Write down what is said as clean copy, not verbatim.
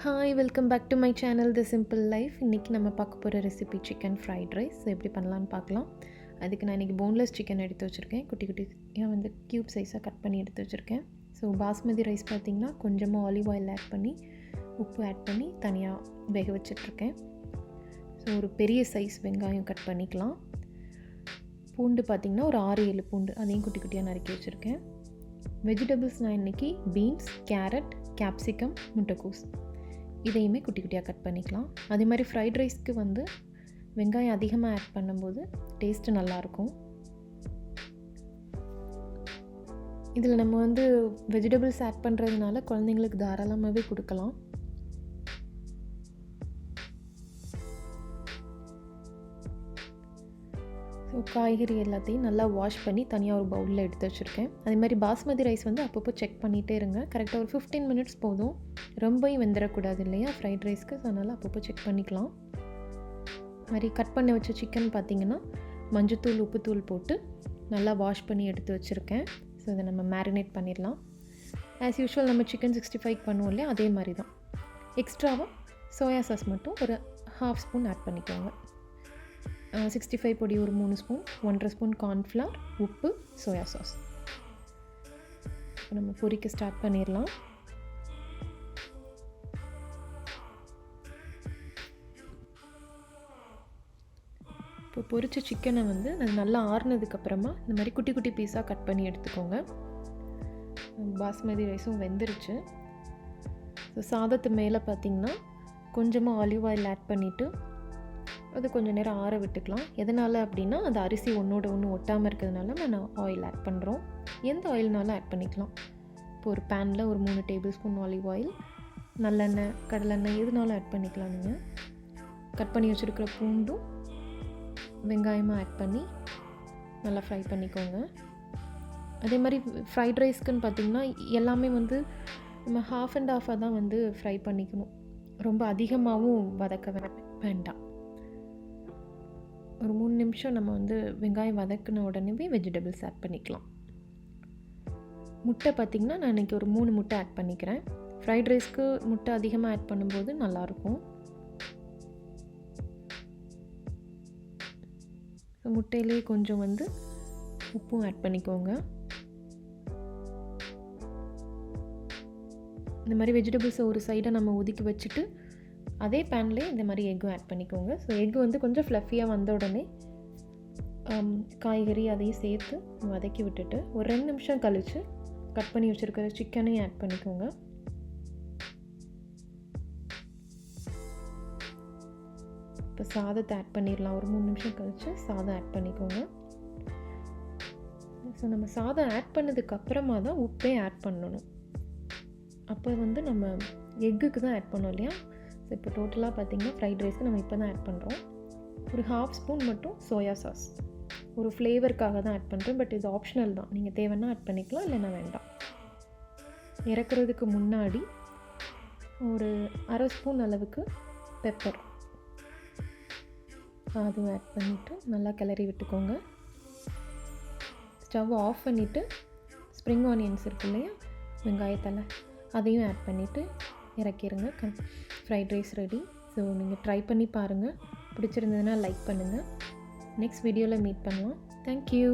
Hi welcome back to my channel the simple life. இன்றைக்கி நம்ம பார்க்க போகிற ரெசிபி சிக்கன் ஃப்ரைட் ரைஸ். எப்படி பண்ணலான்னு பார்க்கலாம். அதுக்கு நான் இன்றைக்கி போன்லெஸ் சிக்கன் எடுத்து வச்சுருக்கேன். குட்டி குட்டியாக க்யூப் சைஸாக கட் பண்ணி எடுத்து வச்சுருக்கேன். ஸோ பாஸ்மதி ரைஸ் பார்த்திங்கன்னா கொஞ்சமாக ஆலிவ் ஆயில் ஆட் பண்ணி உப்பு ஆட் பண்ணி தனியாக வேக வச்சிட்ருக்கேன். ஸோ ஒரு பெரிய சைஸ் வெங்காயம் கட் பண்ணிக்கலாம். பூண்டு பார்த்திங்கன்னா ஒரு 6-7 பூண்டு, அதையும் குட்டி குட்டியாக நறுக்கி வச்சுருக்கேன். வெஜிடபிள்ஸ் நான் இன்றைக்கி பீன்ஸ், கேரட், கேப்சிகம், முட்டைக்கோஸ் இதையுமே குட்டி குட்டியாக கட் பண்ணிக்கலாம். அதே மாதிரி ஃப்ரைட் ரைஸ்க்கு வெங்காயம் அதிகமாக ஆட் பண்ணும்போது டேஸ்ட்டு நல்லாயிருக்கும். இதில் நம்ம வெஜிடபிள்ஸ் ஆட் பண்ணுறதுனால குழந்தைங்களுக்கு தாராளமாகவே கொடுக்கலாம். ஸோ காய்கறி எல்லாத்தையும் நல்லா வாஷ் பண்ணி தனியாக ஒரு பவுலில் எடுத்து வச்சுருக்கேன். அதே மாதிரி பாஸ்மதி ரைஸ் அப்பப்போ செக் பண்ணிகிட்டே இருங்க. கரெக்டாக ஒரு 15 மினிட்ஸ் போதும், ரொம்பவும் வெந்துடக்கூடாது இல்லையா ஃப்ரைட் ரைஸ்க்கு. ஸோ அதனால் அப்பப்போ செக் பண்ணிக்கலாம். மாதிரி கட் பண்ணி வச்ச சிக்கன் பார்த்திங்கன்னா மஞ்சத்தூள், உப்புத்தூள் போட்டு நல்லா வாஷ் பண்ணி எடுத்து வச்சுருக்கேன். ஸோ அதை நம்ம மேரினேட் பண்ணிடலாம். ஆஸ் யூஷுவல் நம்ம சிக்கன் 65 பண்ணுவோம் இல்லையா, அதே மாதிரி தான். எக்ஸ்ட்ராவாக சோயா சாஸ் மட்டும் ஒரு 1/2 ஸ்பூன் ஆட் பண்ணிக்கோங்க. 65 பொடி ஒரு 3 ஸ்பூன், 1.5 ஸ்பூன் கார்ன்ஃப்ளவர், உப்பு, சோயா சாஸ். இப்போ நம்ம பொரிக்க ஸ்டார்ட் பண்ணிடலாம். இப்போ பொரிச்ச சிக்கனை அது நல்லா ஆறுனதுக்கப்புறமா இந்த மாதிரி குட்டி குட்டி பீஸாக கட் பண்ணி எடுத்துக்கோங்க. பாஸ்மதி ரைஸும் வெந்துருச்சு. ஸோ சாதத்து மேலே பார்த்திங்கன்னா கொஞ்சமாக ஆலிவ் ஆயில் ஆட் பண்ணிவிட்டு அது கொஞ்சம் நேரம் ஆற விட்டுக்கலாம். எதனால் அப்படின்னா அது அரிசி ஒன்றோட ஒன்று ஒட்டாமல் இருக்கிறதுனால நான் ஆயில் ஆட் பண்ணுறோம். எந்த ஆயில்னாலும் ஆட் பண்ணிக்கலாம். இப்போ ஒரு பேனில் ஒரு 3 டேபிள் ஸ்பூன் ஆலிவ் ஆயில், நல்லெண்ணெய், கடலெண்ணெய் எதுனாலும் ஆட் பண்ணிக்கலாம். நீங்கள் கட் பண்ணி வச்சுருக்கிற பூண்டும் வெங்காயமாக ஆட் பண்ணி நல்லா ஃப்ரை பண்ணிக்கோங்க. அதே மாதிரி ஃப்ரைட் ரைஸ்க்குன்னு பார்த்திங்கன்னா எல்லாமே நம்ம ஹாஃப் அண்ட் ஹாஃபாக தான் ஃப்ரை பண்ணிக்கணும். ரொம்ப அதிகமாகவும் வதக்க வேண்டாம். ஒரு 3 நிமிஷம் நம்ம வெங்காயம் வதக்கின உடனே வெஜிடபிள்ஸ் ஆட் பண்ணிக்கலாம். முட்டை பார்த்திங்கன்னா நான் இன்றைக்கி ஒரு 3 முட்டை ஆட் பண்ணிக்கிறேன். ஃப்ரைட் ரைஸ்க்கு முட்டை அதிகமாக ஆட் பண்ணும்போது நல்லாயிருக்கும். முட்டையிலே கொஞ்சம் உப்பும் ஆட் பண்ணிக்கோங்க. இந்த மாதிரி வெஜிடபிள்ஸை ஒரு சைடை நம்ம ஒதுக்கி வச்சுட்டு அதே பேன்லேயே இந்த மாதிரி எக்கும் ஆட் பண்ணிக்கோங்க. ஸோ எக்கு கொஞ்சம் ஃப்ளஃபியாக வந்த உடனே காய்கறி அதையும் சேர்த்து வதக்கி விட்டுட்டு ஒரு 2 நிமிஷம் கழித்து கட் பண்ணி வச்சுருக்கிற சிக்கனையும் ஆட் பண்ணிக்கோங்க. இப்போ சாதத்தை ஆட் பண்ணிடலாம். ஒரு 3 நிமிஷம் கழித்து சாதம் ஆட் பண்ணிக்கோங்க. ஸோ நம்ம சாதம் ஆட் பண்ணதுக்கப்புறமா தான் உப்பே ஆட் பண்ணணும். அப்போ நம்ம எக்குக்கு தான் ஆட் பண்ணோம் இல்லையா. ஸோ இப்போ டோட்டலாக பார்த்திங்கன்னா ஃப்ரைட் ரைஸ்க்கு நம்ம இப்போ தான் ஆட் பண்ணுறோம். ஒரு 1/2 ஸ்பூன் மட்டும் சோயா சாஸ் ஒரு ஃப்ளேவருக்காக தான் ஆட் பண்ணுறேன். பட் இது ஆப்ஷனல் தான், நீங்கள் தேவைன்னா ஆட் பண்ணிக்கலாம், இல்லைன்னா வேண்டாம். இறக்குறதுக்கு முன்னாடி ஒரு 1/2 ஸ்பூன் அளவுக்கு பெப்பர் அதுவும் ஆட் பண்ணிவிட்டு நல்லா கிளறி விட்டுக்கோங்க. ஸ்டவ் ஆஃப் பண்ணிவிட்டு ஸ்ப்ரிங் ஆனியன்ஸ் இருக்கு இல்லையா, வெங்காயத்தலை, அதையும் ஆட் பண்ணிவிட்டு இறக்கிடுங்க. Fried rice ready. ஸோ நீங்கள் ட்ரை பண்ணி பாருங்கள். பிடிச்சிருந்ததுன்னா லைக் பண்ணுங்கள். நெக்ஸ்ட் வீடியோவில் மீட் பண்ணலாம். தேங்க்யூ.